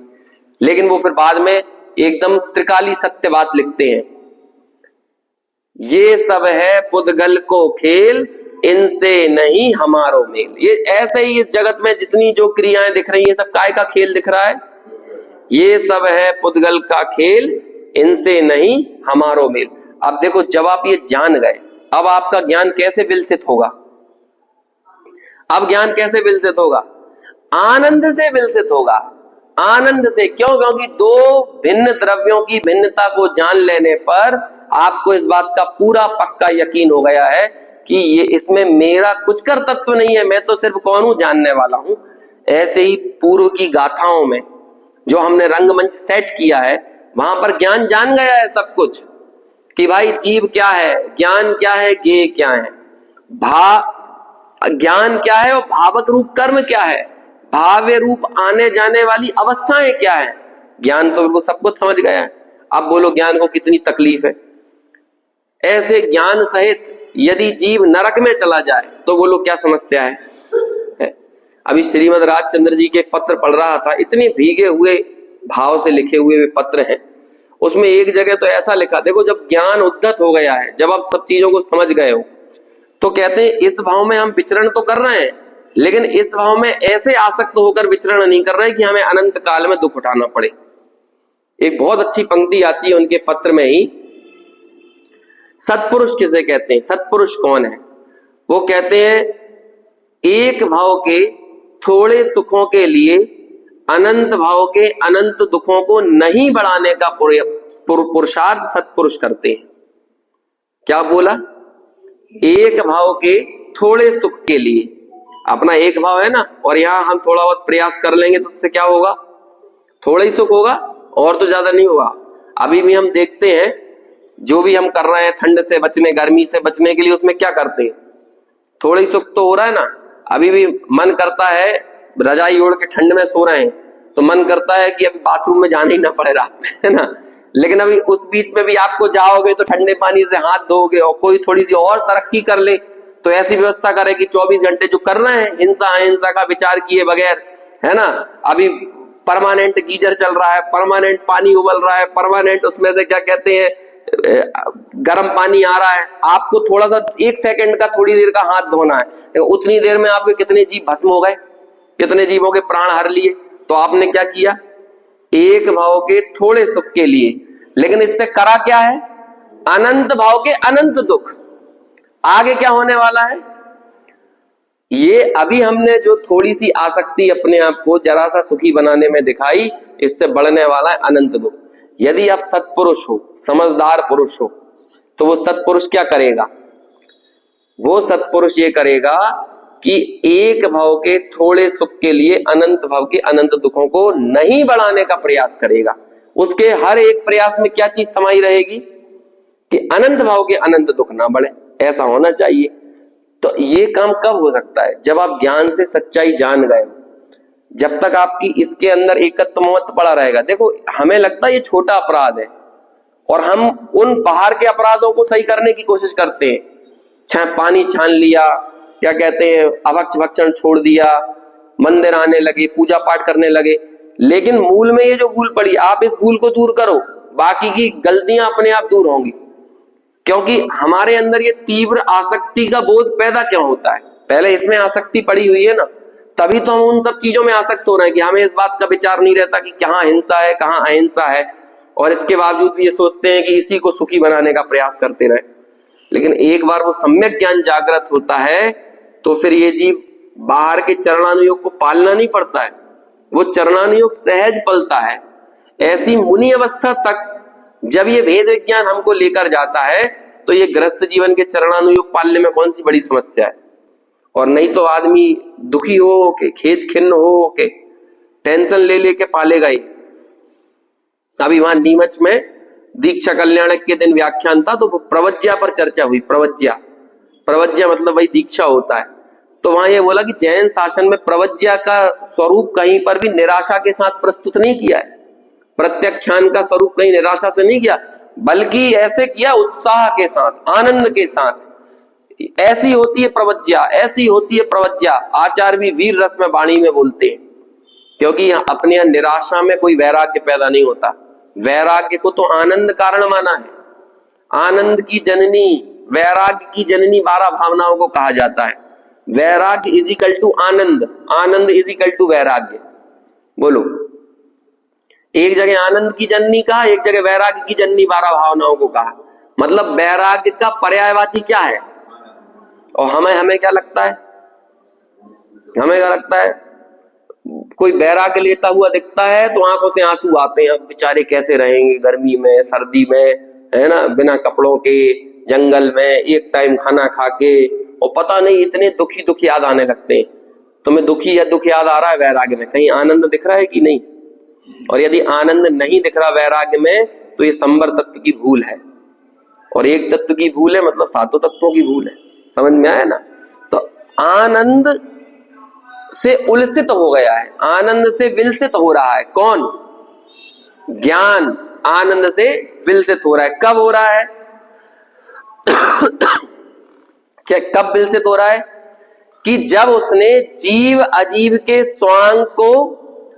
लेकिन वो फिर बाद में एकदम त्रिकाली सत्य बात लिखते हैं, ये सब है पुद्गल को खेल, इनसे नहीं हमारो मेल। ये ऐसे ही इस जगत में जितनी जो क्रियाएं दिख रही है सब काय का खेल दिख रहा है, ये सब है पुद्गल का खेल, इनसे नहीं हमारो मेल। अब देखो जब आप ये जान गए, अब आपका ज्ञान कैसे विलसित होगा, अब ज्ञान कैसे विलसित होगा, आनंद से विलसित होगा। आनंद से क्यों, क्योंकि दो भिन्न द्रव्यों की भिन्नता को जान लेने पर आपको इस बात का पूरा पक्का यकीन हो गया है कि ये इसमें मेरा कुछ कर तत्व नहीं है, मैं तो सिर्फ कौन हूं, जानने वाला हूं। ऐसे ही पूर्व की गाथाओं में जो हमने रंगमंच सेट किया है, वहां पर ज्ञान जान गया है सब कुछ कि भाई जीव क्या है, ज्ञान क्या है, ज्ञेय क्या है, ज्ञान क्या है और भावक रूप कर्म क्या है, भाव्य रूप आने जाने वाली अवस्थाएं क्या है। ज्ञान तो बिल्कुल सब कुछ समझ गया है। अब बोलो ज्ञान को कितनी तकलीफ है। ऐसे ज्ञान सहित यदि जीव नरक में चला जाए तो बोलो क्या समस्या है। अभी श्रीमद राजचंद्र जी के पत्र पढ़ रहा था, इतने भीगे हुए भाव से लिखे हुए वे पत्र हैं। उसमें एक जगह तो ऐसा लिखा, देखो जब ज्ञान उद्धत हो गया है, जब आप सब चीजों को समझ गए हो, तो कहते हैं इस भाव में हम विचरण तो कर रहे हैं, लेकिन इस भाव में ऐसे आसक्त होकर विचरण नहीं कर रहे कि हमें अनंत काल में दुख उठाना पड़े। एक बहुत अच्छी पंक्ति आती है उनके पत्र में ही, सत्पुरुष किसे कहते हैं, सत्पुरुष कौन है। वो कहते हैं एक भाव के थोड़े सुखों के लिए अनंत भाव के अनंत दुखों को नहीं बढ़ाने का पुरुषार्थ सत्पुरुष करते हैं। क्या बोला, एक भाव के थोड़े सुख के लिए अपना एक भाव है ना, और यहाँ हम थोड़ा बहुत प्रयास कर लेंगे तो उससे क्या होगा, थोड़ा ही सुख होगा और तो ज्यादा नहीं होगा। अभी भी हम देखते हैं जो भी हम कर रहे हैं ठंड से बचने, गर्मी से बचने के लिए, उसमें क्या करते हैं, थोड़ा ही सुख तो हो रहा है ना। अभी भी मन करता है, रजाई ओढ़ के ठंड में सो रहे हैं तो मन करता है कि अभी बाथरूम में जाना ही ना पड़े रात में, है ना। लेकिन अभी उस बीच में भी आपको जाओगे तो ठंडे पानी से हाथ धोगे, और कोई थोड़ी सी और तरक्की कर ले तो ऐसी व्यवस्था करे कि 24 घंटे जो कर रहे हैं हिंसा अहिंसा का विचार किए बगैर, है ना, अभी परमानेंट गीजर चल रहा है, परमानेंट पानी उबल रहा है, परमानेंट उसमें से क्या कहते हैं गर्म पानी आ रहा है, आपको थोड़ा सा 1 सेकंड का, थोड़ी देर का हाथ धोना है, उतनी देर में आपके कितने जीव भस्म हो गए, कितने जीवों के प्राण हर लिए। तो आपने क्या किया, एक भाव के थोड़े सुख के लिए, लेकिन इससे करा क्या है, अनंत भाव के अनंत दुख। आगे क्या होने वाला है, ये अभी हमने जो थोड़ी सी आसक्ति अपने आप को जरा सा सुखी बनाने में दिखाई, इससे बढ़ने वाला है अनंत दुख। यदि आप सत्पुरुष हो, समझदार पुरुष हो, तो वो सत्पुरुष क्या करेगा, वो सत्पुरुष ये करेगा कि एक भाव के थोड़े सुख के लिए अनंत भाव के अनंत दुखों को नहीं बढ़ाने का प्रयास करेगा। उसके हर एक प्रयास में क्या चीज समाई रहेगी कि अनंत भाव के अनंत दुख ना बढ़े, ऐसा होना चाहिए। तो ये काम कब हो सकता है, जब आप ज्ञान से सच्चाई जान गए। जब तक आपकी इसके अंदर एकत्व महत्व पड़ा रहेगा। देखो हमें लगता है ये छोटा अपराध है और हम उन बाहर के अपराधों को सही करने की कोशिश करते हैं, पानी छान लिया, क्या कहते हैं अभक्ष भक्षण छोड़ दिया, मंदिर आने लगे, पूजा पाठ करने लगे, लेकिन मूल में ये जो भूल पड़ी, आप इस भूल को दूर करो, बाकी की गलतियां अपने आप दूर होंगी। क्योंकि हमारे अंदर ये तीव्र आसक्ति का बोध पैदा क्यों होता है, पहले इसमें आसक्ति पड़ी हुई है ना, तभी तो हम उन सब चीजों में आसक्त हो रहे हैं कि हमें इस बात का विचार नहीं रहता कि कहाँ हिंसा है कहाँ अहिंसा है, और इसके बावजूद भी ये सोचते हैं कि इसी को सुखी बनाने का प्रयास करते रहे। लेकिन एक बार वो सम्यक ज्ञान जागृत होता है तो फिर ये जीव बाहर के चरणानुयोग को पालना नहीं पड़ता है, वो चरणानुयोग सहज पलता है। ऐसी मुनि अवस्था तक जब ये भेद विज्ञान हमको लेकर जाता है तो ये गृहस्थ जीवन के चरणानुयोग पालने में कौन सी बड़ी समस्या है। और नहीं तो आदमी दुखी हो के, खेद खिन्न हो के, टेंशन ले लेके पालेगा ही। अभी वहां नीमच में दीक्षा कल्याणक के दिन व्याख्यान था तो प्रवज्या पर चर्चा हुई। प्रवज्या, प्रवज्या मतलब वही दीक्षा होता है। तो वहां ये बोला कि जैन शासन में प्रवज्या का स्वरूप कहीं पर भी निराशा के साथ प्रस्तुत नहीं किया है, प्रत्याख्यान का स्वरूप कहीं निराशा से नहीं किया, बल्कि ऐसे किया उत्साह के साथ, आनंद के साथ। ऐसी होती है प्रवज्या, ऐसी होती है प्रवज्या। आचार्य भी वीर रस में वाणी में बोलते हैं, क्योंकि अपने यहाँ निराशा में कोई वैराग्य पैदा नहीं होता। वैराग्य को तो आनंद कारण माना है। आनंद की जननी, वैराग्य की जननी 12 भावनाओं को कहा जाता है। वैराग्य इज इक्वल टू आनंद, आनंद इज इक्वल टू वैराग्य। बोलो, एक जगह आनंद की जननी कहा, एक जगह वैराग्य की जननी 12 भावनाओं को कहा। मतलब वैराग्य का पर्यायवाची क्या है। और हमें क्या लगता है, हमें क्या लगता है, कोई वैराग्य लेता हुआ दिखता है तो आंखों से आंसू आते हैं, बेचारे कैसे रहेंगे गर्मी में सर्दी में, है ना, बिना कपड़ों के जंगल में एक टाइम खाना खा के, और पता नहीं इतने दुखी दुख याद आने लगते हैं। तुम्हें दुखी या दुख याद आ रहा है वैराग्य में, कहीं आनंद दिख रहा है कि नहीं। और यदि आनंद नहीं दिख रहा वैराग्य में तो ये संवर तत्व की भूल है, और एक तत्व की भूल है मतलब 7 तत्वों की भूल है। समझ में आया ना। तो आनंद से उलसित हो गया है, आनंद से विलसित हो रहा है। कौन? ज्ञान आनंद से विलसित हो रहा है। कब हो रहा है क्या, कब विलसित हो रहा है? कि जब उसने जीव अजीव के स्वांग को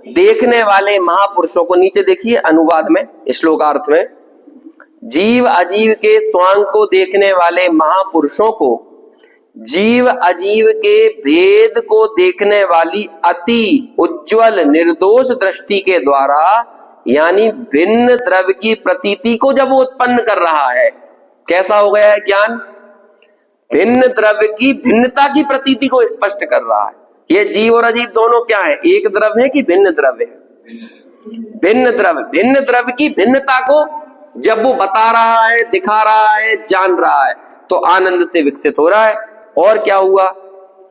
देखने वाले महापुरुषों को, नीचे देखिए अनुवाद में श्लोकार्थ में, जीव अजीव के स्वांग को देखने वाले महापुरुषों को जीव अजीव के भेद को देखने वाली अति उज्जवल निर्दोष दृष्टि के द्वारा, यानी भिन्न द्रव्य की प्रतीति को जब वो उत्पन्न कर रहा है, कैसा हो गया है ज्ञान? भिन्न द्रव्य की भिन्नता की प्रतीति को स्पष्ट कर रहा है। ये जीव और अजीव दोनों क्या है, एक द्रव्य है कि भिन्न द्रव्य है? भिन्न द्रव्य। भिन्न द्रव्य की भिन्नता को जब वो बता रहा है, दिखा रहा है, जान रहा है, तो आनंद से विकसित हो रहा है। और क्या हुआ,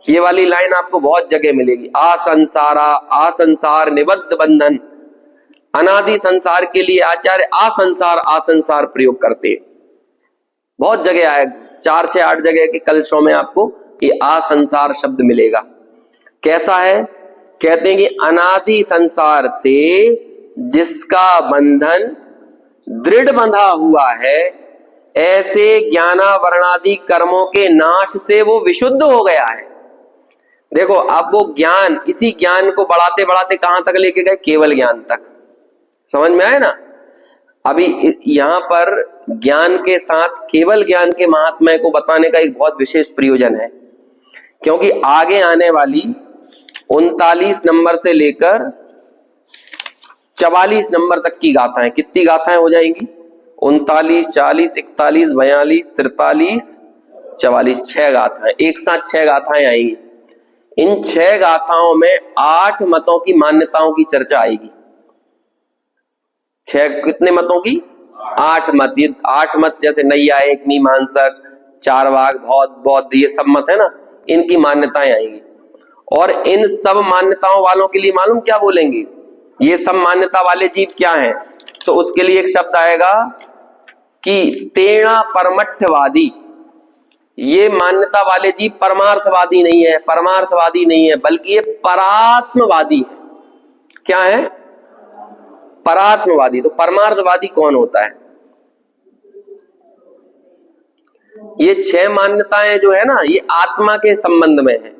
ये वाली लाइन आपको बहुत जगह मिलेगी। असंसारा, असंसार निबद्ध बंधन, अनादि संसार के लिए आचार्य असंसार असंसार प्रयोग करते हैं। बहुत जगह आए, 4 6 8 जगह के कलशों में आपको ये असंसार शब्द मिलेगा। कैसा है? कहते हैं कि अनादि संसार से जिसका बंधन दृढ़ बंधा हुआ है, ऐसे ज्ञानावरणादि कर्मों के नाश से वो विशुद्ध हो गया है। देखो, अब वो ज्ञान, इसी ज्ञान को बढ़ाते बढ़ाते कहां तक लेके गए? केवल ज्ञान तक। समझ में आए ना? अभी यहां पर ज्ञान के साथ केवल ज्ञान के महात्म्य को बताने का एक बहुत विशेष प्रयोजन है, क्योंकि आगे आने वाली 39 नंबर से लेकर 44 नंबर तक की गाथाएं, कितनी गाथाएं हो जाएंगी? 39, 40, 41, 42, 43, 44, 6 गाथाएं, एक साथ 6 गाथाएं आएंगी। इन 6 गाथाओं में 8 मतों की मान्यताओं की चर्चा आएगी। 6 कितने मतों की? 8 मत। ये 8 मत जैसे नैयायिक, मीमांसक, चारवाक, बौद्ध, ये सब मत है ना, इनकी मान्यताएं आएंगी। और इन सब मान्यताओं वालों के लिए मालूम क्या बोलेंगे? ये सब मान्यता वाले जीव क्या हैं? तो उसके लिए एक शब्द आएगा कि तेणा परमठवादी। ये मान्यता वाले जीव परमार्थवादी नहीं है, परमार्थवादी नहीं है, बल्कि ये परात्मवादी है। क्या है? परात्मवादी। तो परमार्थवादी कौन होता है? ये 6 मान्यताएं जो है ना, ये आत्मा के संबंध में है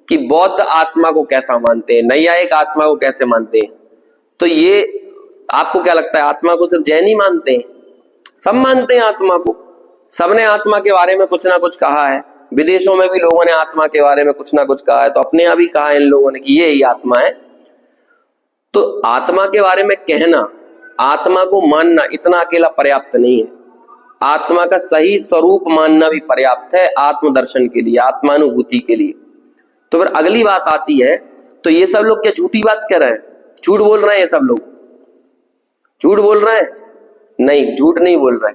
कि बौद्ध आत्मा को कैसा मानते हैं, नैयायिक आत्मा को कैसे मानते हैं। तो ये आपको क्या लगता है, आत्मा को सिर्फ जैन ही मानते हैं? सब मानते हैं आत्मा को। सबने आत्मा के बारे में कुछ ना कुछ कहा है। विदेशों में भी लोगों ने आत्मा के बारे में कुछ ना कुछ कहा है, तो अपने यहाँ भी कहा है इन लोगों ने कि ये ही आत्मा है। तो आत्मा के बारे में कहना, आत्मा को मानना इतना अकेला पर्याप्त नहीं है। आत्मा का सही स्वरूप मानना भी पर्याप्त है आत्मदर्शन के लिए, आत्मानुभूति के लिए। तो फिर अगली बात आती है, तो ये सब लोग क्या झूठी बात कर रहे हैं? झूठ बोल रहे हैं? ये सब लोग झूठ बोल रहे हैं? नहीं, झूठ नहीं बोल रहे,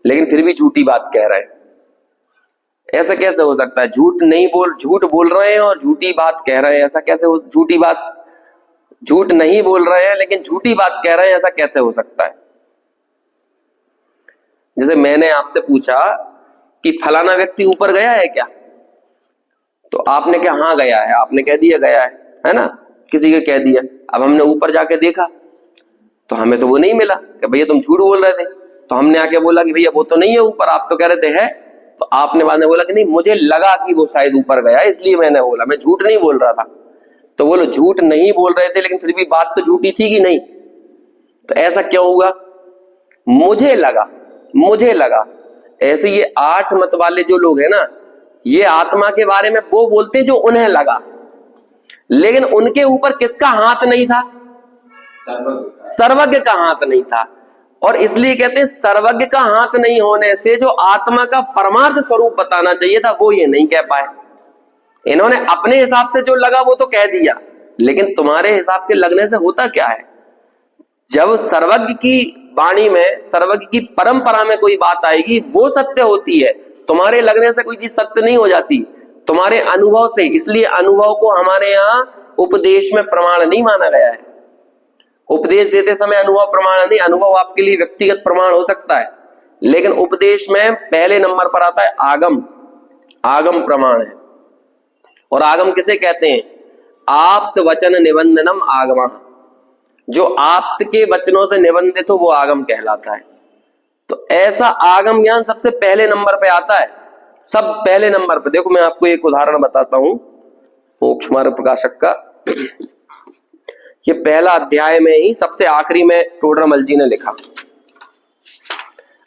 लेकिन फिर भी झूठी बात कह रहे हैं। ऐसा कैसे हो सकता है? झूठ बोल रहे हैं और झूठी बात कह रहे हैं, ऐसा कैसे हो? झूठ नहीं बोल रहे हैं लेकिन झूठी बात कह रहे हैं, ऐसा कैसे हो सकता है? जैसे मैंने आपसे पूछा कि फलाना व्यक्ति ऊपर गया है क्या, तो आपने क्या हाँ गया है, आपने कह दिया गया है ना, किसी को कह दिया। अब हमने ऊपर जाके देखा तो हमें तो वो नहीं मिला कि भैया तुम झूठ बोल रहे थे। तो हमने आके बोला कि भैया वो तो नहीं है ऊपर, आप तो कह रहे थे है। तो आपने बाद में बोला कि नहीं, मुझे लगा कि वो शायद ऊपर गया, इसलिए मैंने बोला, मैं झूठ नहीं बोल रहा था। तो बोलो, झूठ नहीं बोल रहे थे लेकिन फिर भी बात तो झूठी थी कि नहीं? तो ऐसा क्यों हुआ? मुझे लगा। ऐसे ये 8 मत वाले जो लोग हैं ना, ये आत्मा के बारे में वो बोलते हैं जो उन्हें लगा, लेकिन उनके ऊपर किसका हाथ नहीं था? सर्वज्ञ का हाथ नहीं था। और इसलिए कहते हैं सर्वज्ञ का हाथ नहीं होने से जो आत्मा का परमार्थ स्वरूप बताना चाहिए था वो ये नहीं कह पाए। इन्होंने अपने हिसाब से जो लगा वो तो कह दिया, लेकिन तुम्हारे हिसाब के लगने से होता क्या है? जब सर्वज्ञ की वाणी में, सर्वज्ञ की परंपरा में कोई बात आएगी वो सत्य होती है। तुम्हारे लगने से कोई चीज सत्य नहीं हो जाती, तुम्हारे अनुभव से। इसलिए अनुभव को हमारे यहाँ उपदेश में प्रमाण नहीं माना गया है। उपदेश देते समय अनुभव प्रमाण नहीं, अनुभव आपके लिए व्यक्तिगत प्रमाण हो सकता है, लेकिन उपदेश में पहले नंबर पर आता है आगम प्रमाण है। और आगम किसे कहते हैं? आप्त वचन निबंधनम आगम। जो आप्त के वचनों से निबंधित हो वो आगम कहलाता है। तो ऐसा आगम ज्ञान सबसे पहले नंबर पे आता है, सब पहले नंबर पे। देखो मैं आपको एक उदाहरण बताता हूं मोक्ष मार्ग प्रकाशक का। ये पहला अध्याय में ही सबसे आखिरी में टोडरमल जी ने लिखा।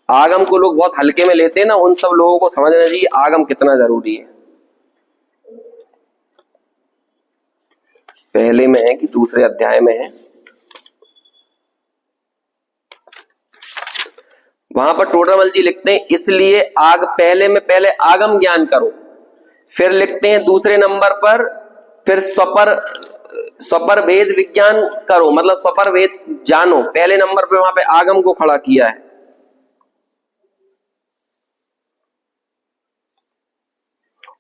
आगम को लोग बहुत हल्के में लेते हैं ना, उन सब लोगों को समझना चाहिए आगम कितना जरूरी है। पहले में है कि दूसरे अध्याय में है, वहां पर टोडरमल जी लिखते हैं इसलिए पहले में पहले आगम ज्ञान करो। फिर लिखते हैं दूसरे नंबर पर फिर स्वपर भेद विज्ञान करो, मतलब स्वपर भेद जानो। पहले नंबर पे वहां पे आगम को खड़ा किया है।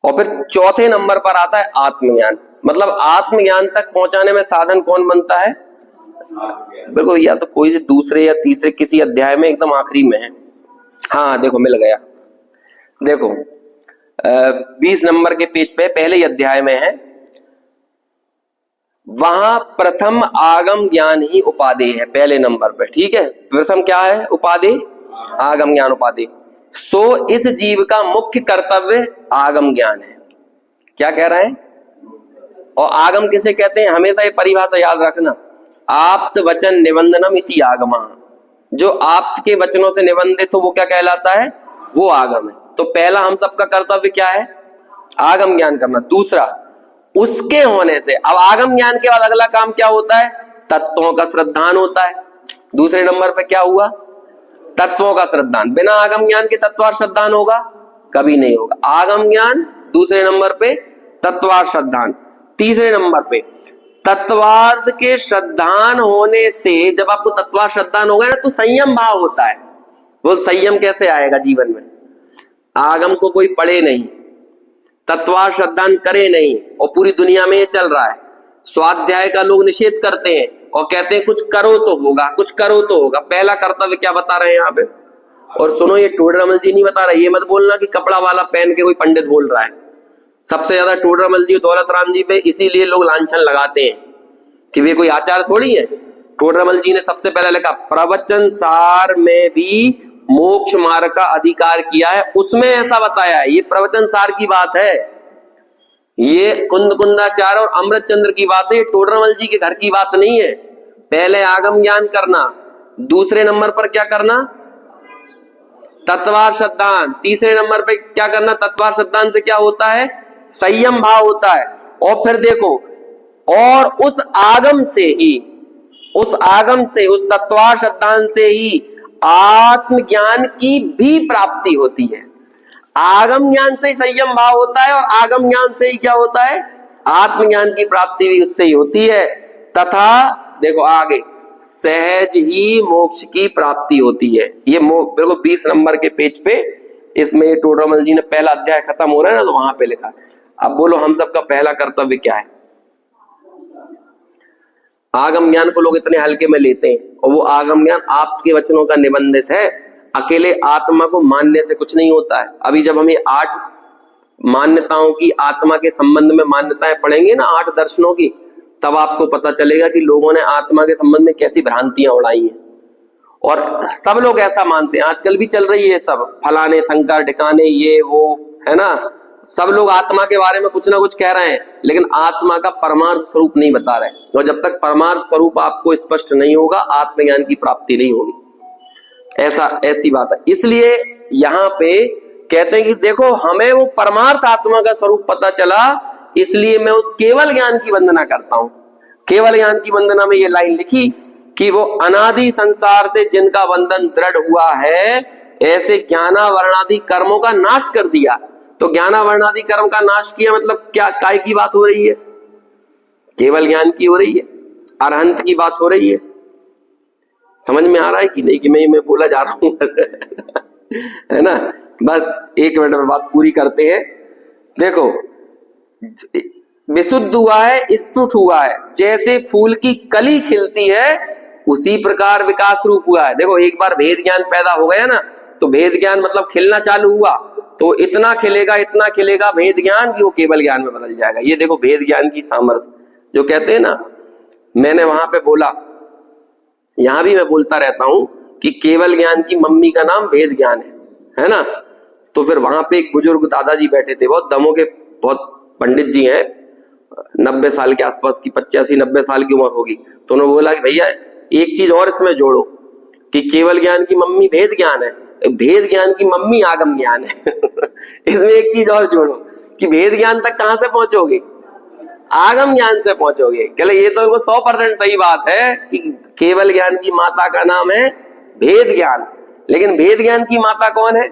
और फिर चौथे नंबर पर आता है आत्मज्ञान। मतलब आत्मज्ञान तक पहुंचाने में साधन कौन बनता है? बिल्कुल, या तो कोई से दूसरे या तीसरे किसी अध्याय में एकदम आखिरी में है। हाँ देखो मिल गया, देखो 20 नंबर के पेज पे पहले ही अध्याय में है, वहां प्रथम आगम ज्ञान ही उपादेय है पहले नंबर पे। ठीक है, प्रथम क्या है? उपादेय, आगम ज्ञान उपादेय। सो इस जीव का मुख्य कर्तव्य आगम ज्ञान है। क्या कह रहे हैं? और आगम किसे कहते हैं? हमेशा ये परिभाषा याद रखना, आप्त वचन निबंधनम इति आगमा। जो आप्त के वचनों से निबंधित हो वो क्या कहलाता है? वो आगम है। तो पहला हम सबका कर्तव्य क्या है? आगम ज्ञान करना। दूसरा, उसके होने से, अब आगम ज्ञान के बाद अगला काम क्या होता है? तत्वों का श्रद्धान होता है। दूसरे नंबर पे क्या हुआ? तत्वों का श्रद्धान। बिना आगम ज्ञान के तत्वार श्रद्धान होगा? कभी नहीं होगा। आगम ज्ञान दूसरे नंबर पे, तत्वार श्रद्धान तीसरे नंबर पे। तत्वार्थ के श्रद्धान होने से, जब आपको तत्वार्थ श्रद्धान होगा ना, तो संयम भाव होता है। वो संयम कैसे आएगा जीवन में? आगम को कोई पढ़े नहीं, तत्वार्थ श्रद्धान करे नहीं, और पूरी दुनिया में ये चल रहा है। स्वाध्याय का लोग निषेध करते हैं और कहते हैं कुछ करो तो होगा, कुछ करो तो होगा। पहला कर्तव्य क्या बता रहे हैं यहाँ पे? और सुनो, ये टोडरमल जी नहीं बता रहे, ये मत बोलना कि कपड़ा वाला पहन के कोई पंडित बोल रहा है। सबसे ज्यादा टोडरमल जी, दौलत राम जी पे इसीलिए लोग लांछन लगाते हैं कि वे कोई आचार्य थोड़ी है। टोडरमल जी ने सबसे पहले लिखा, प्रवचन सार में भी मोक्ष मार्ग का अधिकार किया है, उसमें ऐसा बताया है। ये प्रवचन सार की बात है, ये कुंद कुंदाचार्य और अमृत चंद्र की बात है, टोडरमल जी के घर की बात नहीं है। पहले आगम ज्ञान करना, दूसरे नंबर पर क्या करना? तत्वार श्रद्धान। तीसरे नंबर पे क्या करना? तत्वार श्रद्धान से क्या होता है? संयम भाव होता है। और फिर देखो, और उस आगम से ही, उस आगम से, उस तत्वार श्रद्धान से ही आत्मज्ञान की भी प्राप्ति होती है। आगम ज्ञान से ही संयम भाव होता है, और आगम ज्ञान से ही क्या होता है? आत्मज्ञान की प्राप्ति भी उससे ही होती है। तथा देखो आगे, सहज ही मोक्ष की प्राप्ति होती है। ये बिल्कुल 20 नंबर के पेज पे, इसमें टोडरमल जी ने पहला अध्याय खत्म हो रहा है ना, तो वहां पे लिखा। अब बोलो हम सबका पहला कर्तव्य क्या है? आगम ज्ञान को लोग इतने हल्के में लेते हैं, और वो आगम ज्ञान आपके वचनों का निबंधित है। अकेले आत्मा को मानने से कुछ नहीं होता है। अभी जब हम ये 8 मान्यताओं की, आत्मा के संबंध में मान्यताएं पढ़ेंगे ना, 8 दर्शनों की, तब आपको पता चलेगा कि लोगों ने आत्मा के संबंध में कैसी भ्रांतियां उड़ाई हैं। और सब लोग ऐसा मानते हैं, आजकल भी चल रही है सब, फलाने शंकर ढिकाने ये वो, है ना। सब लोग आत्मा के बारे में कुछ ना कुछ कह रहे हैं, लेकिन आत्मा का परमार्थ स्वरूप नहीं बता रहे। और जब तक परमार्थ स्वरूप आपको स्पष्ट नहीं होगा, आत्मज्ञान की प्राप्ति नहीं होगी। ऐसी बात है। इसलिए यहाँ पे कहते हैं कि देखो, हमें वो परमार्थ आत्मा का स्वरूप पता चला, इसलिए मैं उस केवल ज्ञान की वंदना करता हूं। केवल ज्ञान की वंदना में ये लाइन लिखी कि वो अनादि संसार से जिनका बंधन दृढ़ हुआ है, ऐसे ज्ञानावरणादि कर्मों का नाश कर दिया। तो ज्ञानावरणादि कर्म का नाश किया मतलब क्या, काय की बात हो रही है? केवल ज्ञान की हो रही है, अरहंत की बात हो रही है। समझ में आ रहा है कि नहीं कि मैं बोला जा रहा हूं है ना। बस 1 मिनट में बात पूरी करते हैं। देखो, विशुद्ध हुआ है, स्फुट हुआ है, जैसे फूल की कली खिलती है उसी प्रकार विकास रूप हुआ है। देखो, एक बार भेद ज्ञान पैदा हो गया ना, तो भेद ज्ञान मतलब खिलना चालू हुआ, तो इतना खिलेगा भेद ज्ञान कि वो केवल ज्ञान में बदल जाएगा। ये देखो भेद ज्ञान की सामर्थ्य, जो कहते हैं ना, मैंने वहां पे बोला, यहां भी मैं बोलता रहता हूं कि केवल ज्ञान की मम्मी का नाम भेद ज्ञान है ना। तो फिर वहां पे एक बुजुर्ग दादाजी बैठे थे, बहुत दमों के, बहुत पंडित जी हैं, 90 साल के आसपास की, 85-90 साल की उम्र होगी। तो उन्होंने बोला कि भैया एक चीज और इसमें जोड़ो कि केवल ज्ञान की मम्मी भेद ज्ञान है, भेद ज्ञान की मम्मी आगम ज्ञान है इसमें एक चीज और जोड़ो कि भेद ज्ञान तक कहां से पहुंचोगे? आगम ज्ञान से पहुंचोगे। कहले ये तो 100% सही बात है कि केवल ज्ञान की माता का नाम है भेद ज्ञान, लेकिन भेद ज्ञान की माता कौन है?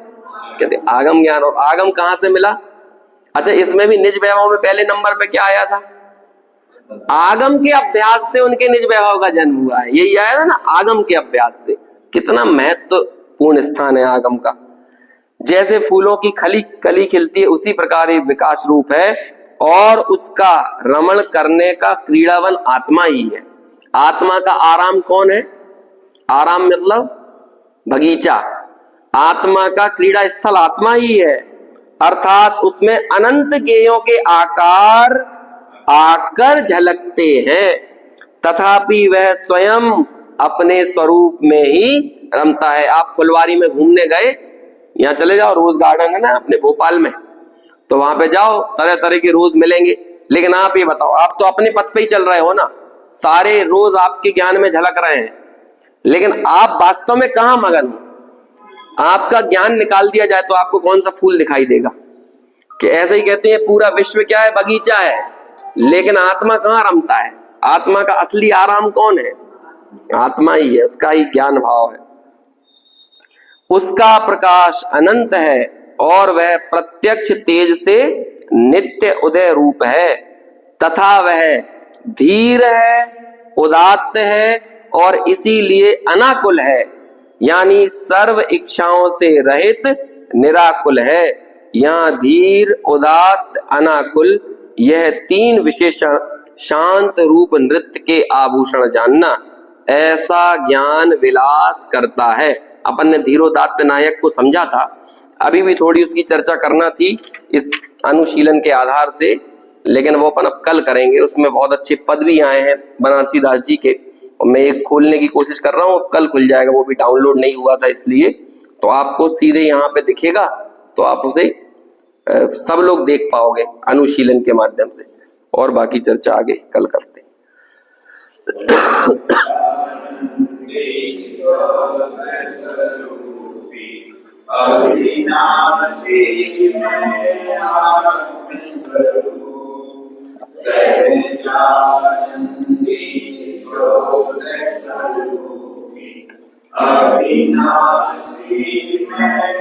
कहते आगम ज्ञान। और आगम कहां से मिला? अच्छा, इसमें भी निज वैभव में पहले नंबर पे क्या आया था? आगम के अभ्यास से उनके निज वैभव का जन्म हुआ है। यही आया था ना, आगम के अभ्यास से। कितना महत्वपूर्ण स्थान है आगम का। जैसे फूलों की खली कली खिलती है उसी प्रकार ये विकास रूप है, और उसका रमण करने का क्रीड़ावन आत्मा ही है। आत्मा का आराम कौन है? आराम मतलब बगीचा। आत्मा का क्रीड़ा स्थल आत्मा ही है, अर्थात उसमें अनंत गेयों के आकार आकर झलकते हैं, तथापि वह स्वयं अपने स्वरूप में ही रमता है। आप फुलवारी में घूमने गए, यहाँ चले जाओ, रोज गार्डन है ना अपने भोपाल में, तो वहां पे जाओ, तरह तरह के रोज मिलेंगे। लेकिन आप ये बताओ, आप तो अपने पथ पे ही चल रहे हो ना, सारे रोज आपके ज्ञान में झलक रहे हैं, लेकिन आप वास्तव में कहाँ मगन हो? आपका ज्ञान निकाल दिया जाए तो आपको कौन सा फूल दिखाई देगा? कि ऐसे ही कहते हैं पूरा विश्व क्या है? बगीचा है। लेकिन आत्मा कहाँ रमता है? आत्मा का असली आराम कौन है? आत्मा ही है, उसका ही ज्ञान भाव है। उसका प्रकाश अनंत है और वह प्रत्यक्ष तेज से नित्य उदय रूप है, तथा वह धीर है, उदात्त है और इसीलिए अनाकुल है, यानी सर्व इच्छाओं से रहित निराकुल है। यहाँ धीर, उदात्त, अनाकुल, यह तीन विशेषण शांत रूप नृत्य के आभूषण जानना, ऐसा ज्ञान विलास करता है। अपन ने धीरोदात्त नायक को समझा था, अभी भी थोड़ी उसकी चर्चा करना थी इस अनुशीलन के आधार से, लेकिन वो अपन अब कल करेंगे। उसमें बहुत अच्छे पद भी आए हैं बनारसी दास जी के, और मैं एक खोलने की कोशिश कर रहा हूँ, कल खुल जाएगा, वो भी डाउनलोड नहीं हुआ था इसलिए, तो आपको सीधे यहाँ पे दिखेगा, तो आप उसे सब लोग देख पाओगे अनुशीलन के माध्यम से। और बाकी चर्चा आगे कल करते हैं। अविनाशी मैं